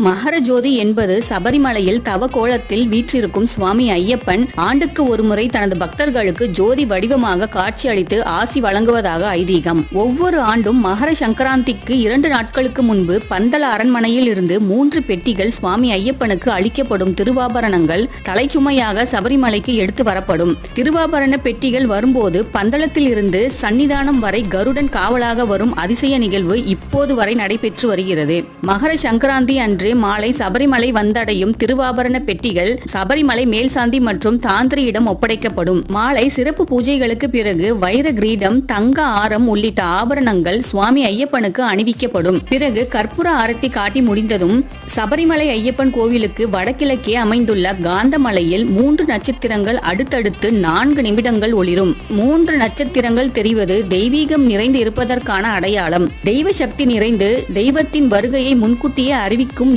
மகர ஜோதி என்பது சபரிமலையில் தவ கோலத்தில் வீற்றிருக்கும் சுவாமி ஐயப்பன் ஆண்டுக்கு ஒருமுறை தனது பக்தர்களுக்கு ஜோதி வடிவமாக காட்சியளித்து ஆசி வழங்குவதாக ஐதீகம். ஒவ்வொரு ஆண்டும் மகர சங்கராந்திக்கு 2 நாட்களுக்கு முன்பு பந்தல அரண்மனையில் இருந்து 3 பெட்டிகள் சுவாமி ஐயப்பனுக்கு அளிக்கப்படும் திருவாபரணங்கள் தலைச்சுமையாக சபரிமலைக்கு எடுத்து வரப்படும். திருவாபரண பெட்டிகள் வரும்போது பந்தளத்தில் இருந்து சன்னிதானம் வரை கருடன் காவலாக வரும் அதிசய நிகழ்வு இப்போது வரை நடைபெற்று வருகிறது. மகர சங்கராந்தி அன்று மாலை சபரிமலை வந்தடையும் திருவாபரண பெட்டிகள் சபரிமலை மேல்சாந்தி மற்றும் தாந்திரியிடம் ஒப்படைக்கப்படும். மாலை சிறப்பு பூஜைகளுக்கு பிறகு வைர கிரீடம், தங்க ஆரம் உள்ளிட்ட ஆபரணங்கள் சுவாமி ஐயப்பனுக்கு அணிவிக்கப்படும். பிறகு கற்பூர ஆரத்தி காட்டி முடிந்ததும் சபரிமலை ஐயப்பன் கோவிலுக்கு வடகிழக்கே அமைந்துள்ள காந்தமலையில் 3 நட்சத்திரங்கள் அடுத்தடுத்து 4 நிமிடங்கள் ஒளிரும். 3 நட்சத்திரங்கள் தெரிவது தெய்வீகம் நிறைந்து இருப்பதற்கான அடையாளம். தெய்வ சக்தி நிறைந்து தெய்வத்தின் வருகையை முன்கூட்டியே அறிவிக்கும்